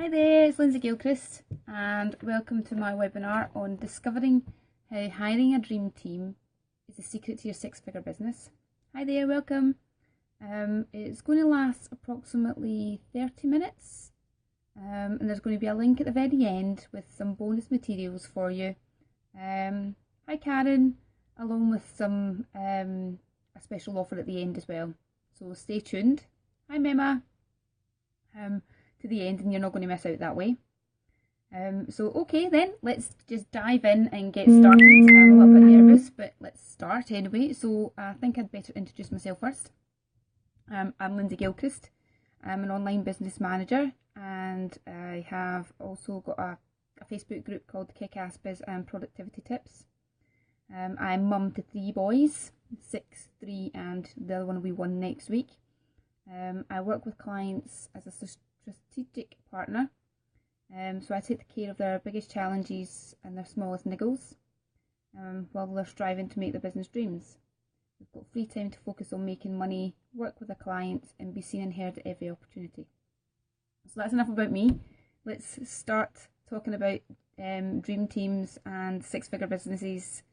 Hi there, it's Lindsay Gilchrist and welcome to my webinar on discovering how hiring a dream team is the secret to your six-figure business. Hi there, welcome. It's going to last approximately 30 minutes and there's going to be a link at the very end with some bonus materials for you. Hi Karen, along with some a special offer at the end as well, so stay tuned. Hi Mema. To the end and you're not going to miss out that way. So okay then, let's just dive in and get started. I'm a little bit nervous, but let's start anyway. So I think I'd better introduce myself first. I'm Lindsay Gilchrist. I'm an online business manager and I have also got a Facebook group called Kick-Ass Biz and Productivity Tips. I'm mum to 3 boys, 6, 3 and the other one will be 1 next week. I work with clients as a strategic partner, so I take care of their biggest challenges and their smallest niggles while they're striving to make their business dreams. We've got free time to focus on making money, work with our clients and be seen and heard at every opportunity. So that's enough about me. Let's start talking about dream teams and six-figure businesses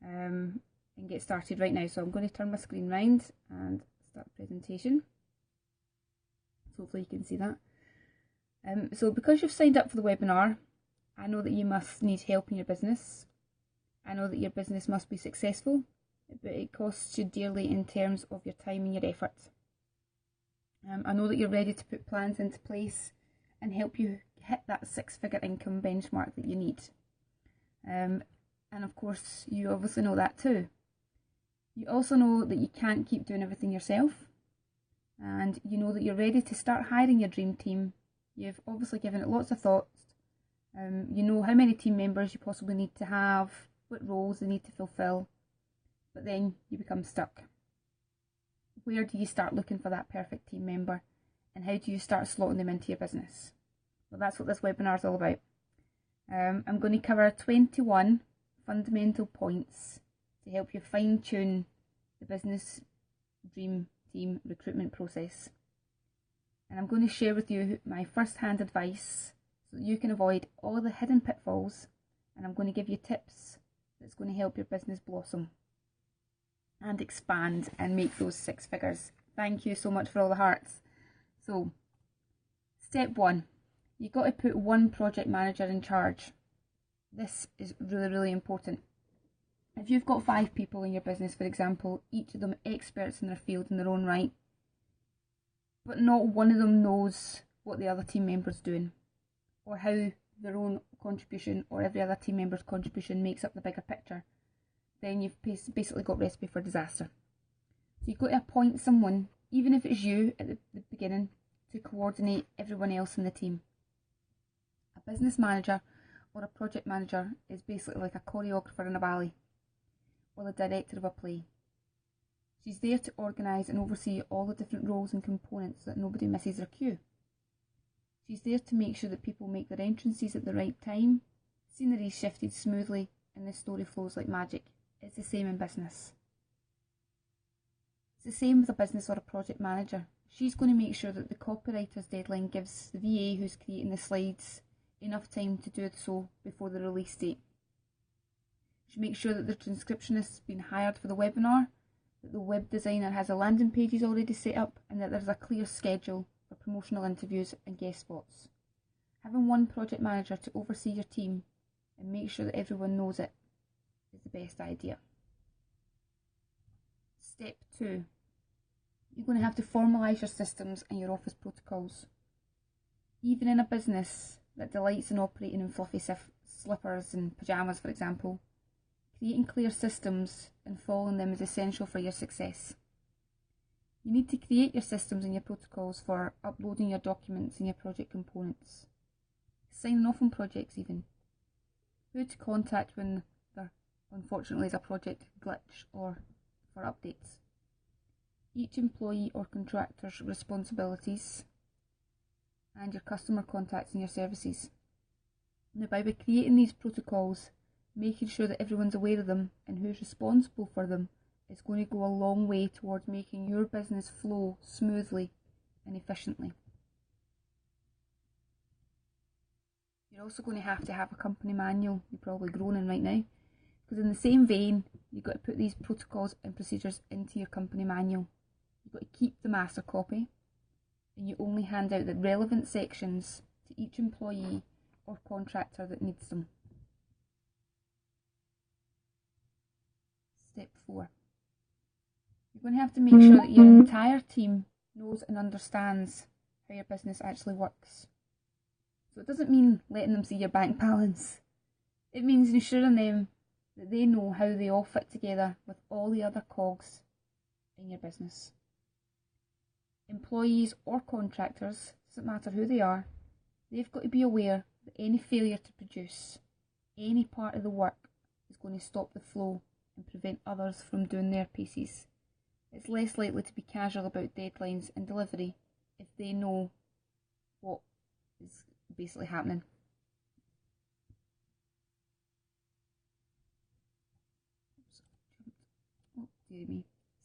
and get started right now. So I'm going to turn my screen round and start the presentation. So hopefully you can see that. So because you've signed up for the webinar, I know that you must need help in your business. I know that your business must be successful, but it costs you dearly in terms of your time and your effort. I know that you're ready to put plans into place and help you hit that six-figure income benchmark that you need. And of course, you obviously know that too. You also know that you can't keep doing everything yourself. And you know that you're ready to start hiring your dream team. You've obviously given it lots of thoughts. You know how many team members you possibly need to have, what roles they need to fulfill, but then you become stuck. Where do you start looking for that perfect team member, and how do you start slotting them into your business? Well, that's what this webinar is all about. I'm going to cover 21 fundamental points to help you fine-tune the business dream team recruitment process. And I'm going to share with you my first-hand advice so that you can avoid all the hidden pitfalls, and I'm going to give you tips that's going to help your business blossom and expand and make those 6 figures. Thank you so much for all the hearts. So, step 1, you've got to put one project manager in charge. This is really, really important. If you've got 5 people in your business, for example, each of them experts in their field in their own right, but not one of them knows what the other team member's doing, or how their own contribution or every other team member's contribution makes up the bigger picture, then you've basically got recipe for disaster. So you've got to appoint someone, even if it's you at the beginning, to coordinate everyone else in the team. A business manager or a project manager is basically like a choreographer in a ballet, or the director of a play. She's there to organise and oversee all the different roles and components so that nobody misses their cue. She's there to make sure that people make their entrances at the right time, scenery is shifted smoothly, and the story flows like magic. It's the same in business. It's the same with a business or a project manager. She's going to make sure that the copywriter's deadline gives the VA who's creating the slides enough time to do so before the release date. She makes sure that the transcriptionist's been hired for the webinar, that the web designer has the landing pages already set up, and that there's a clear schedule for promotional interviews and guest spots. Having one project manager to oversee your team and make sure that everyone knows it is the best idea. Step 2. You're going to have to formalise your systems and your office protocols. Even in a business that delights in operating in fluffy slippers and pyjamas, for example, creating clear systems and following them is essential for your success. You need to create your systems and your protocols for uploading your documents and your project components, signing off on projects even, who to contact when there unfortunately is a project glitch or for updates, each employee or contractor's responsibilities, and your customer contacts and your services. Now, by creating these protocols, making sure that everyone's aware of them and who's responsible for them is going to go a long way towards making your business flow smoothly and efficiently. You're also going to have a company manual, you're probably groaning right now, because in the same vein, you've got to put these protocols and procedures into your company manual. You've got to keep the master copy, and you only hand out the relevant sections to each employee or contractor that needs them. Step 4. You're going to have to make sure that your entire team knows and understands how your business actually works. So it doesn't mean letting them see your bank balance. It means ensuring them that they know how they all fit together with all the other cogs in your business. Employees or contractors, doesn't matter who they are, they've got to be aware that any failure to produce any part of the work is going to stop the flow and prevent others from doing their pieces. It's less likely to be casual about deadlines and delivery if they know what is basically happening.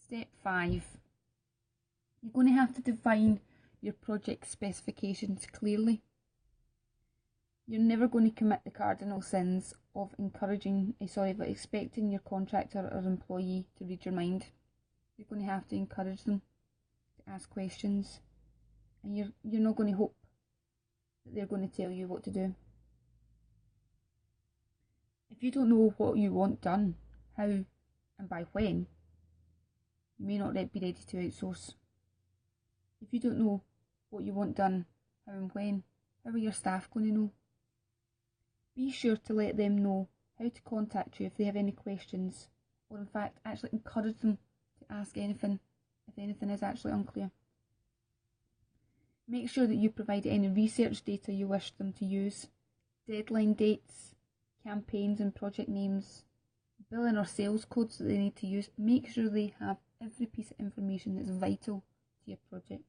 Step 5. You're going to have to define your project specifications clearly. You're never going to commit the cardinal sins of expecting your contractor or employee to read your mind. You're going to have to encourage them to ask questions, and you're not going to hope that they're going to tell you what to do. If you don't know what you want done, how and by when, you may not be ready to outsource. If you don't know what you want done, how and when, how are your staff going to know? Be sure to let them know how to contact you if they have any questions, or in fact actually encourage them to ask anything if anything is actually unclear. Make sure that you provide any research data you wish them to use, deadline dates, campaigns and project names, billing or sales codes that they need to use. Make sure they have every piece of information that's vital to your project.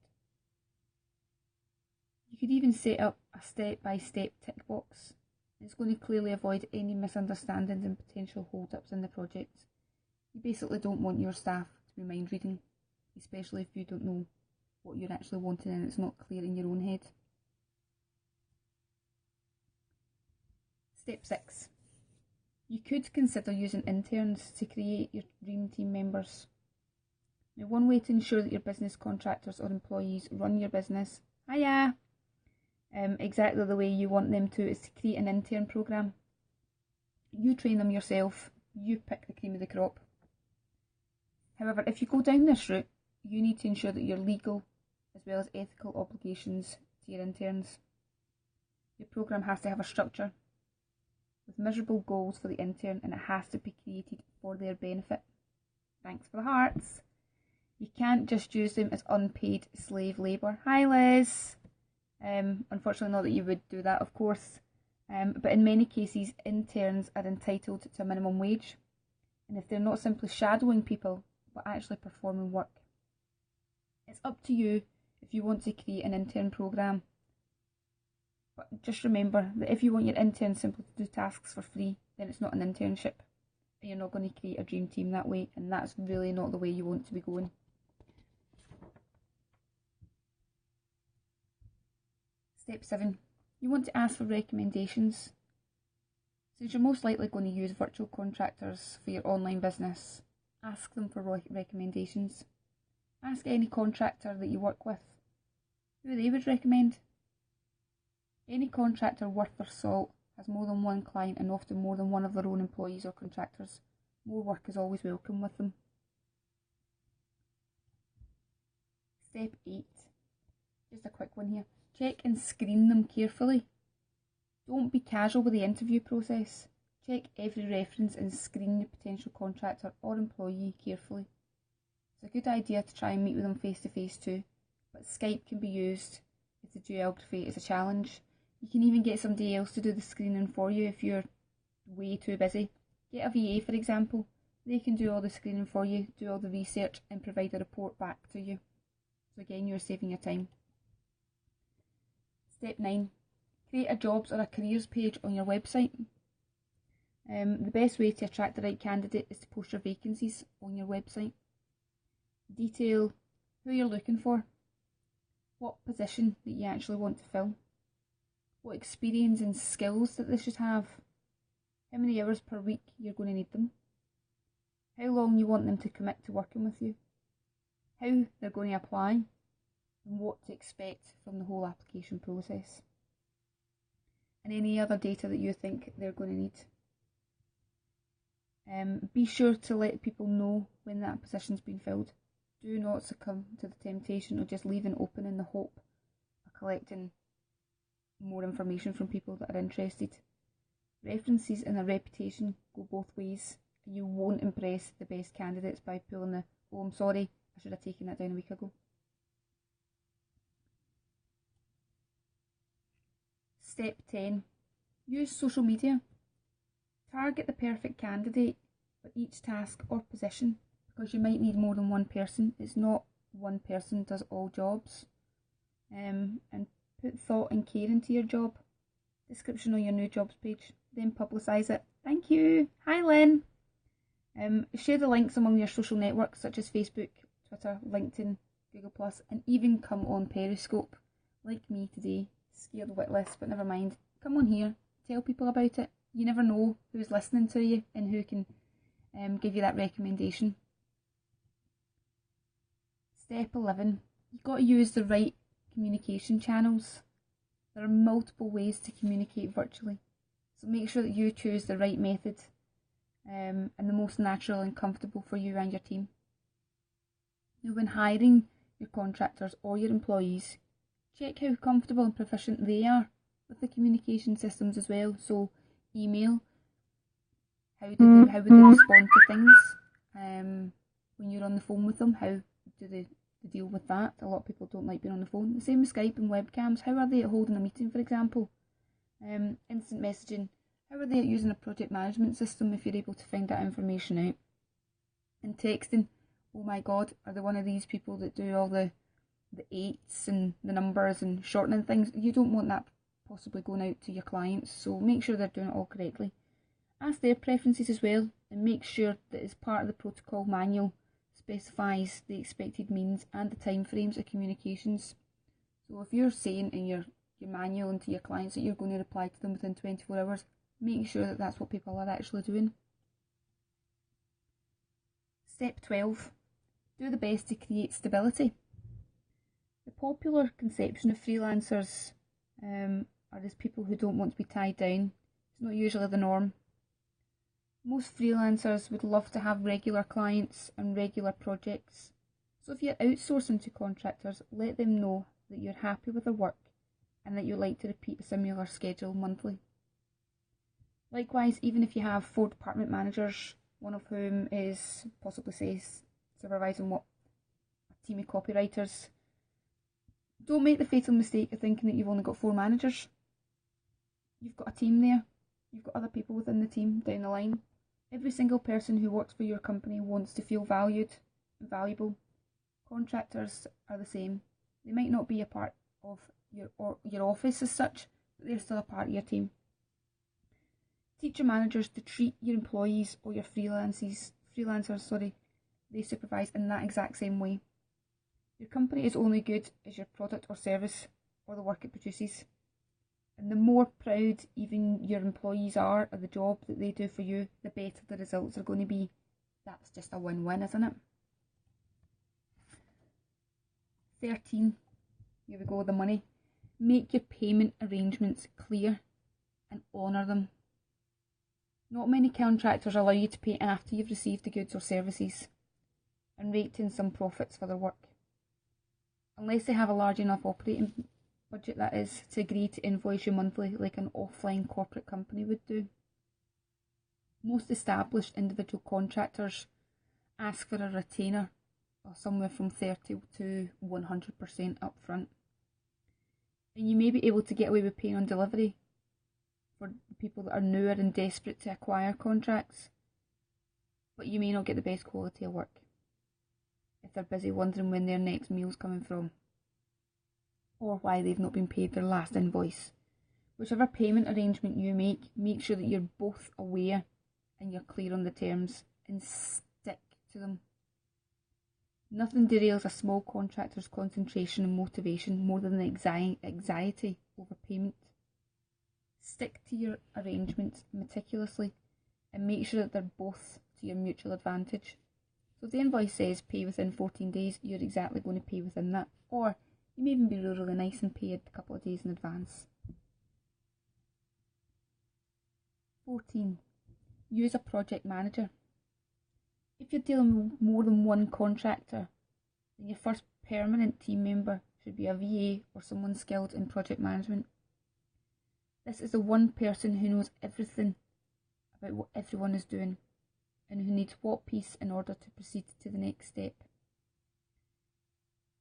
You could even set up a step-by-step tick box. It's going to clearly avoid any misunderstandings and potential hold-ups in the project. You basically don't want your staff to be mind reading, especially if you don't know what you're actually wanting and it's not clear in your own head. Step 6. You could consider using interns to create your dream team members. Now, one way to ensure that your business contractors or employees run your business, exactly the way you want them to, is to create an intern program. You train them yourself, you pick the cream of the crop. However, if you go down this route, you need to ensure that you're legal as well as ethical obligations to your interns. Your program has to have a structure with measurable goals for the intern, and it has to be created for their benefit. Thanks for the hearts. You can't just use them as unpaid slave labour. Hi Liz. Unfortunately not that you would do that, of course, but in many cases interns are entitled to a minimum wage, and if they're not simply shadowing people but actually performing work. It's up to you if you want to create an intern program, but just remember that if you want your interns simply to do tasks for free, then it's not an internship, and you're not going to create a dream team that way, and that's really not the way you want to be going. Step 7. You want to ask for recommendations. Since you're most likely going to use virtual contractors for your online business, ask them for recommendations. Ask any contractor that you work with who they would recommend. Any contractor worth their salt has more than one client and often more than one of their own employees or contractors. More work is always welcome with them. Step 8. Just a quick one here. Check and screen them carefully. Don't be casual with the interview process. Check every reference and screen your potential contractor or employee carefully. It's a good idea to try and meet with them face to face too, but Skype can be used if the geography is a challenge. You can even get somebody else to do the screening for you if you're way too busy. Get a VA, for example. They can do all the screening for you, do all the research and provide a report back to you. So again, you're saving your time. Step 9. Create a jobs or a careers page on your website. The best way to attract the right candidate is to post your vacancies on your website. Detail who you're looking for, what position that you actually want to fill, what experience and skills that they should have, how many hours per week you're going to need them, how long you want them to commit to working with you, how they're going to apply, and what to expect from the whole application process, and any other data that you think they're going to need. Be sure to let people know when that position's been filled. Do not succumb to the temptation of just leaving open in the hope of collecting more information from people that are interested. References and a reputation go both ways, and you won't impress the best candidates by pulling the, "Oh, I'm sorry, I should have taken that down a week ago." Step 10. Use social media. Target the perfect candidate for each task or position, because you might need more than one person. It's not one person does all jobs. And put thought and care into your job. Description on your new jobs page. Then publicise it. Thank you. Hi, Lynn. Share the links among your social networks such as Facebook, Twitter, LinkedIn, Google+, and even come on Periscope. Like me today. Scared witless, but never mind. Come on here. Tell people about it. You never know who's listening to you and who can give you that recommendation. Step 11. You've got to use the right communication channels. There are multiple ways to communicate virtually, so make sure that you choose the right method and the most natural and comfortable for you and your team. Now, when hiring your contractors or your employees, check how comfortable and proficient they are with the communication systems as well. So email, how would they respond to things when you're on the phone with them? How do they deal with that? A lot of people don't like being on the phone. The same with Skype and webcams. How are they at holding a meeting, for example? Instant messaging. How are they at using a project management system if you're able to find that information out? And texting. Oh my God, are they one of these people that do all the 8s and the numbers and shortening things? You don't want that possibly going out to your clients, so make sure they're doing it all correctly. Ask their preferences as well, and make sure that as part of the protocol manual specifies the expected means and the time frames of communications. So if you're saying in your manual and to your clients that you're going to reply to them within 24 hours, make sure that that's what people are actually doing. Step 12. Do the best to create stability. The popular conception of freelancers are as people who don't want to be tied down. It's not usually the norm. Most freelancers would love to have regular clients and regular projects. So if you're outsourcing to contractors, let them know that you're happy with their work and that you like to repeat a similar schedule monthly. Likewise, even if you have 4 department managers, one of whom is possibly, say, supervising a team of copywriters, don't make the fatal mistake of thinking that you've only got 4 managers. You've got a team there. You've got other people within the team down the line. Every single person who works for your company wants to feel valued and valuable. Contractors are the same. They might not be a part of your office as such, but they're still a part of your team. Teach your managers to treat your employees or your freelancers they supervise in that exact same way. Your company is only good as your product or service or the work it produces. And the more proud even your employees are of the job that they do for you, the better the results are going to be. That's just a win-win, isn't it? 13. Here we go, the money. Make your payment arrangements clear and honour them. Not many contractors allow you to pay after you've received the goods or services and rake in some profits for their work, unless they have a large enough operating budget, that is, to agree to invoice you monthly like an offline corporate company would do. Most established individual contractors ask for a retainer of somewhere from 30 to 100% up front. And you may be able to get away with paying on delivery for people that are newer and desperate to acquire contracts, but you may not get the best quality of work if they're busy wondering when their next meal's coming from, or why they've not been paid their last invoice. Whichever payment arrangement you make sure that you're both aware and you're clear on the terms and stick to them. Nothing derails a small contractor's concentration and motivation more than the anxiety over payment. Stick to your arrangements meticulously and make sure that they're both to your mutual advantage. So if the invoice says pay within 14 days, you're exactly going to pay within that. Or you may even be really nice and pay it a couple of days in advance. 14. Use a project manager. If you're dealing with more than one contractor, then your first permanent team member should be a VA or someone skilled in project management. This is the one person who knows everything about what everyone is doing and who needs what piece in order to proceed to the next step.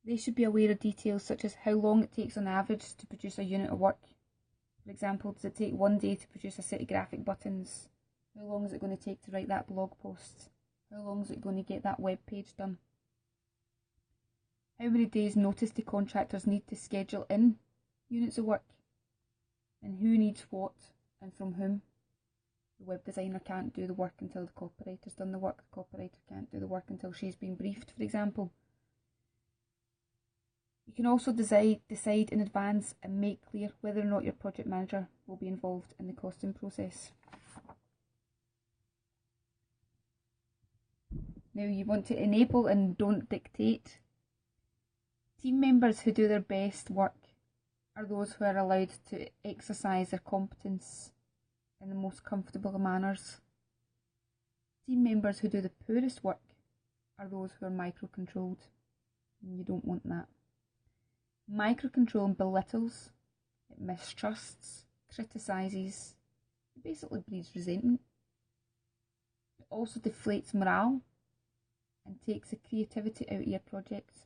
They should be aware of details such as how long it takes on average to produce a unit of work. For example, does it take 1 day to produce a set of graphic buttons? How long is it going to take to write that blog post? How long is it going to get that web page done? How many days notice do contractors need to schedule in units of work? And who needs what and from whom? The web designer can't do the work until the copywriter's done the work. The copywriter can't do the work until she's been briefed, for example. You can also decide in advance and make clear whether or not your project manager will be involved in the costing process. Now you want to enable and don't dictate. Team members who do their best work are those who are allowed to exercise their competence in the most comfortable of manners. Team members who do the poorest work are those who are microcontrolled, and you don't want that. Microcontrol belittles, it mistrusts, criticises, it basically breeds resentment. It also deflates morale and takes the creativity out of your projects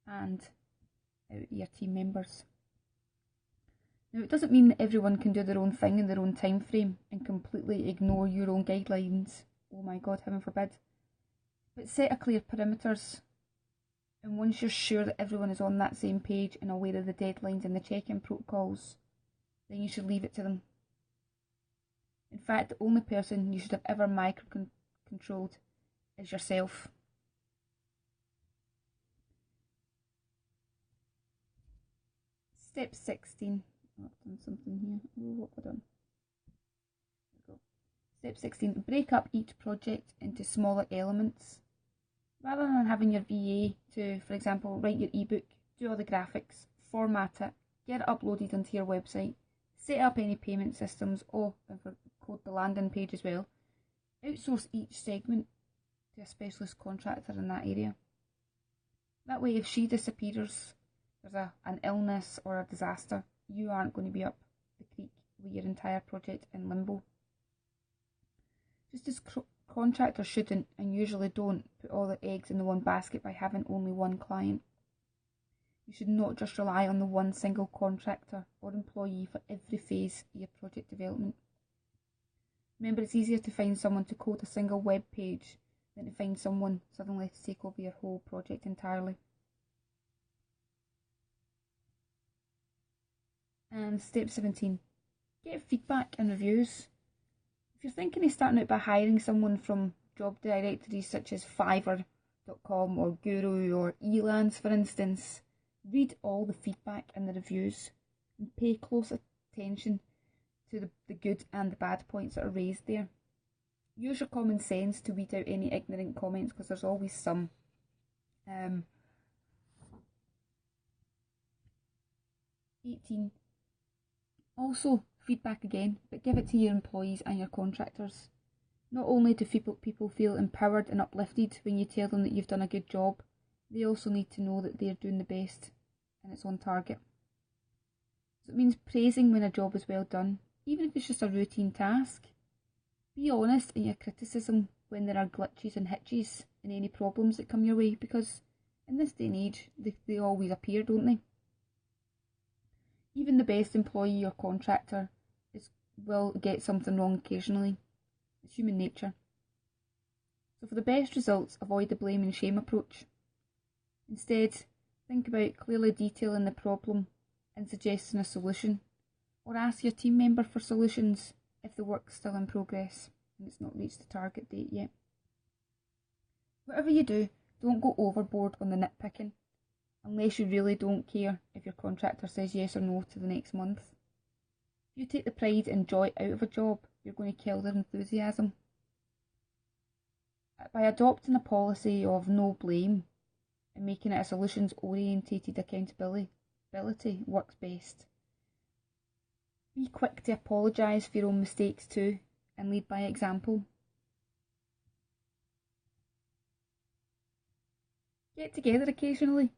and out of your team members. Now, it doesn't mean that everyone can do their own thing in their own time frame and completely ignore your own guidelines. Oh my God, heaven forbid. But set a clear perimeters, and once you're sure that everyone is on that same page and aware of the deadlines and the check-in protocols, then you should leave it to them. In fact, the only person you should have ever microcontrolled is yourself. Step 16. Oh, I've done something here. Oh, what have I done? There we go. Step 16. Break up each project into smaller elements. Rather than having your VA to, for example, write your ebook, do all the graphics, format it, get it uploaded onto your website, set up any payment systems, or code the landing page as well, outsource each segment to a specialist contractor in that area. That way, if she disappears, there's an illness or a disaster, you aren't going to be up the creek with your entire project in limbo. Just as contractors shouldn't, and usually don't, put all their eggs in the one basket by having only one client. You should not just rely on the one single contractor or employee for every phase of your project development. Remember, it's easier to find someone to code a single web page than to find someone suddenly to take over your whole project entirely. And step 17, get feedback and reviews. If you're thinking of starting out by hiring someone from job directories such as Fiverr.com or Guru or Elance, for instance, read all the feedback and the reviews and pay close attention to the good and the bad points that are raised there. Use your common sense to weed out any ignorant comments, because there's always some. 18. Also, feedback again, but give it to your employees and your contractors. Not only do people feel empowered and uplifted when you tell them that you've done a good job, they also need to know that they're doing the best and it's on target. So it means praising when a job is well done, even if it's just a routine task. Be honest in your criticism when there are glitches and hitches and any problems that come your way, because in this day and age, they always appear, don't they? Even the best employee or contractor will get something wrong occasionally. It's human nature. So for the best results, avoid the blame and shame approach. Instead, think about clearly detailing the problem and suggesting a solution, or ask your team member for solutions if the work's still in progress and it's not reached the target date yet. Whatever you do, don't go overboard on the nitpicking, unless you really don't care if your contractor says yes or no to the next month. If you take the pride and joy out of a job, you're going to kill their enthusiasm. By adopting a policy of no blame and making it a solutions-orientated accountability works best. Be quick to apologise for your own mistakes too, and lead by example. Get together occasionally.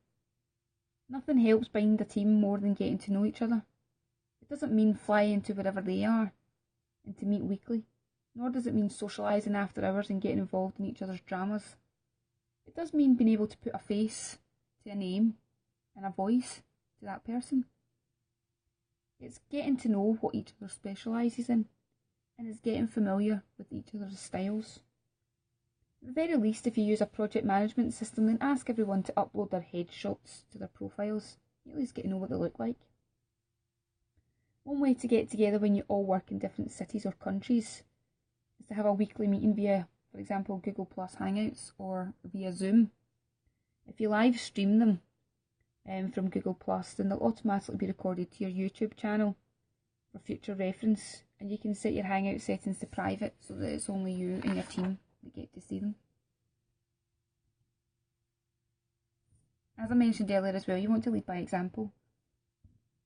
Nothing helps bind a team more than getting to know each other. It doesn't mean flying to wherever they are and to meet weekly, nor does it mean socialising after hours and getting involved in each other's dramas. It does mean being able to put a face to a name and a voice to that person. It's getting to know what each other specialises in, and it's getting familiar with each other's styles. At the very least, if you use a project management system, then ask everyone to upload their headshots to their profiles. You at least get to know what they look like. One way to get together when you all work in different cities or countries is to have a weekly meeting via, for example, Google Plus Hangouts or via Zoom. If you live stream them from Google Plus, then they'll automatically be recorded to your YouTube channel for future reference, and you can set your Hangout settings to private so that it's only you and your team that get to see them. As I mentioned earlier as well, you want to lead by example.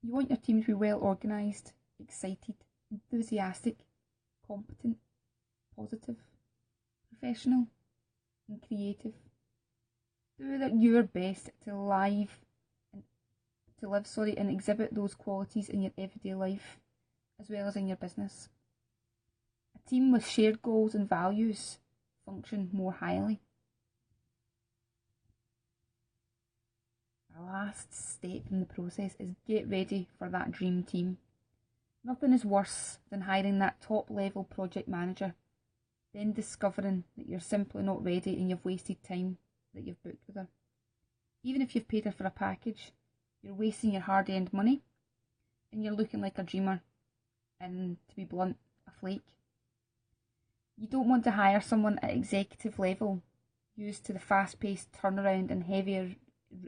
You want your team to be well organised, excited, enthusiastic, competent, positive, professional and creative. Do your best to live and exhibit those qualities in your everyday life as well as in your business. A team with shared goals and values function more highly. The last step in the process is get ready for that dream team. Nothing is worse than hiring that top level project manager, then discovering that you're simply not ready and you've wasted time that you've booked with her. Even if you've paid her for a package, you're wasting your hard-earned money and you're looking like a dreamer and, to be blunt, a flake. You don't want to hire someone at executive level, used to the fast-paced turnaround and heavier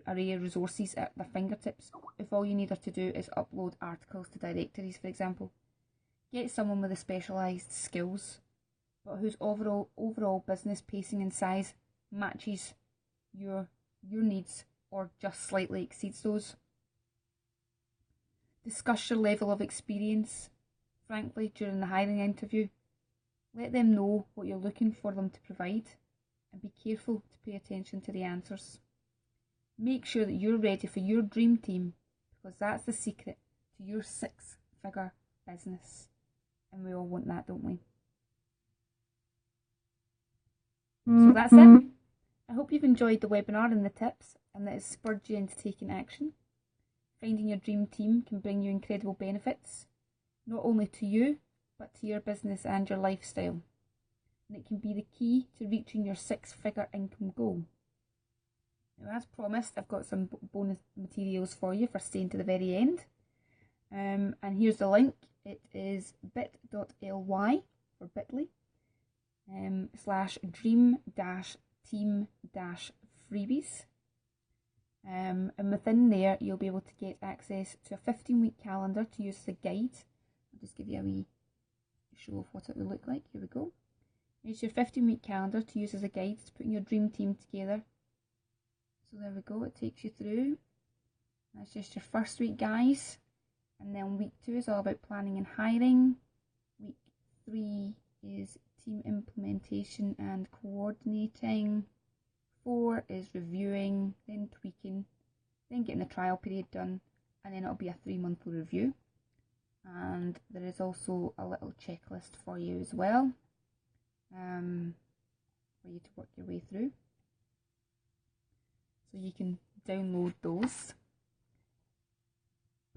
array of resources at their fingertips, if all you need her to do is upload articles to directories, for example. Get someone with the specialised skills, but whose overall business pacing and size matches your needs or just slightly exceeds those. Discuss your level of experience, frankly, during the hiring interview. Let them know what you're looking for them to provide, and be careful to pay attention to the answers. Make sure that you're ready for your dream team, because that's the secret to your 6-figure business. And we all want that, don't we? So that's it. I hope you've enjoyed the webinar and the tips, and that it's spurred you into taking action. Finding your dream team can bring you incredible benefits, not only to you, but to your business and your lifestyle. And it can be the key to reaching your 6-figure income goal. Now, as promised, I've got some bonus materials for you for staying to the very end. And here's the link. It is bit.ly for bit.ly /dream-team-freebies. And within there, you'll be able to get access to a 15-week calendar to use as a guide. I'll just give you a wee show of what it will look like. Here we go. It's your 15-week calendar to use as a guide to putting your dream team together. So there we go, it takes you through. That's just your first week, guys. And then week 2 is all about planning and hiring. Week 3 is team implementation and coordinating. 4 is reviewing, then tweaking, then getting the trial period done, and then it'll be a 3-monthly review. And there is also a little checklist for you as well, for you to work your way through. So you can download those.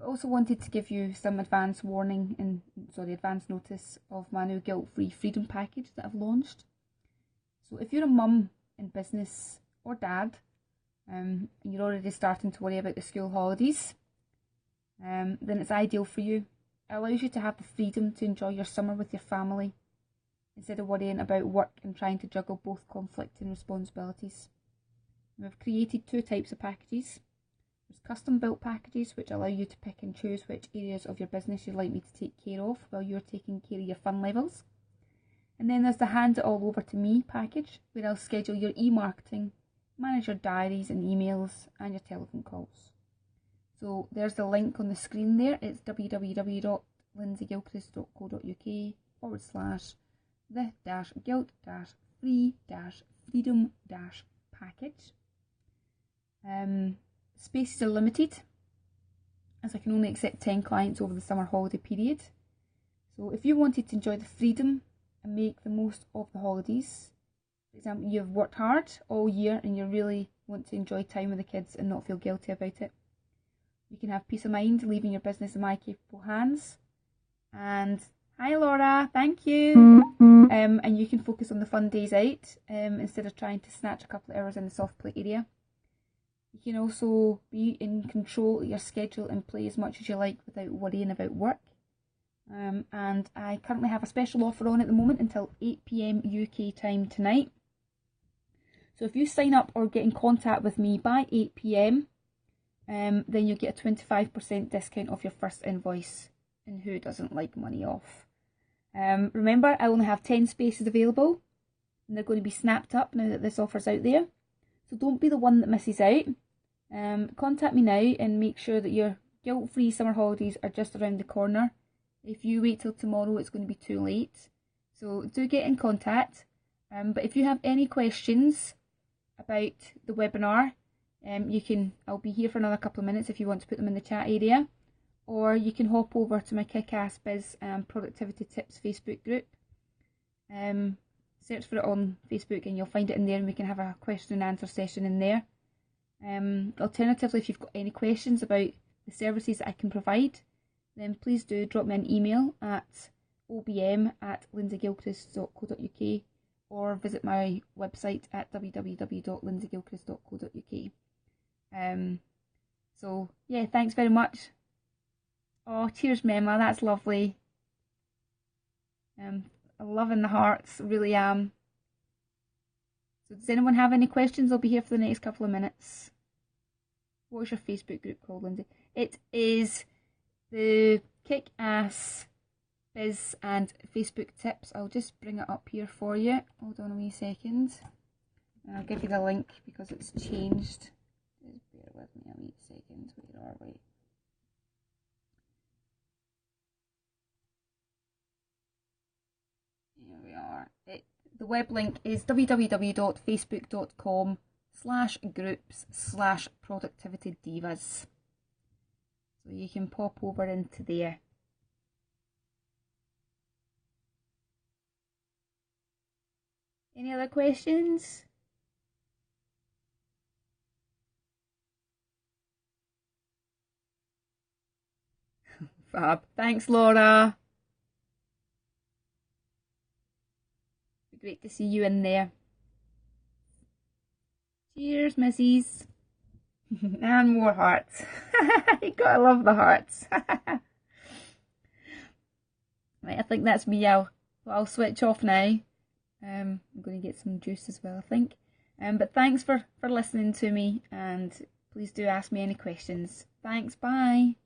I also wanted to give you some advance notice of my new guilt-free freedom package that I've launched. So if you're a mum in business or dad, and you're already starting to worry about the school holidays, then it's ideal for you. It allows you to have the freedom to enjoy your summer with your family instead of worrying about work and trying to juggle both conflicting responsibilities. We've created 2 types of packages. There's custom built packages which allow you to pick and choose which areas of your business you'd like me to take care of while you're taking care of your fun levels. And then there's the hand it all over to me package, where I'll schedule your e-marketing, manage your diaries and emails and your telephone calls. So there's the link on the screen there. It's www.lindsayGilchrist.co.uk/the-guilt-free-freedom-package. Spaces are limited, as I can only accept 10 clients over the summer holiday period. So if you wanted to enjoy the freedom and make the most of the holidays, for example, you've worked hard all year and you really want to enjoy time with the kids and not feel guilty about it, you can have peace of mind leaving your business in my capable hands. And hi Laura, thank you. And you can focus on the fun days out instead of trying to snatch a couple of hours in the soft play area. You can also be in control of your schedule and play as much as you like without worrying about work. And I currently have a special offer on at the moment until 8 PM UK time tonight. So if you sign up or get in contact with me by 8 PM, then you'll get a 25% discount off your first invoice. And who doesn't like money off? Remember, I only have 10 spaces available, and they're going to be snapped up now that this offer's out there. So don't be the one that misses out. Contact me now and make sure that your guilt-free summer holidays are just around the corner. If you wait till tomorrow, it's going to be too late. So do get in contact. But if you have any questions about the webinar, I'll be here for another couple of minutes if you want to put them in the chat area. Or you can hop over to my Kick-Ass Biz Productivity Tips Facebook group. Search for it on Facebook and you'll find it in there, and we can have a question and answer session in there. Alternatively, if you've got any questions about the services that I can provide, then please do drop me an email at obm@lindsaygilchrist.co.uk or visit my website at www.lindsaygilchrist.co.uk. So yeah, thanks very much. Oh, cheers, Mema, that's lovely. I'm loving the hearts, really am. So does anyone have any questions? I'll be here for the next couple of minutes. What is your Facebook group called, Lindsay? It is the Kick-Ass Biz and Facebook Tips. I'll just bring it up here for you. Hold on a wee second. I'll give you the link because it's changed. Just bear with me a wee second. Where are we? Here we are. The web link is www.facebook.com/groups/productivitydivas. So you can pop over into there. Any other questions? Fab. Thanks, Laura. Great to see you in there. Cheers, Mrs. And more hearts. You gotta love the hearts. Right, I think that's me. I'll switch off now. I'm going to get some juice as well, I think. But thanks for listening to me, and please do ask me any questions. Thanks, bye.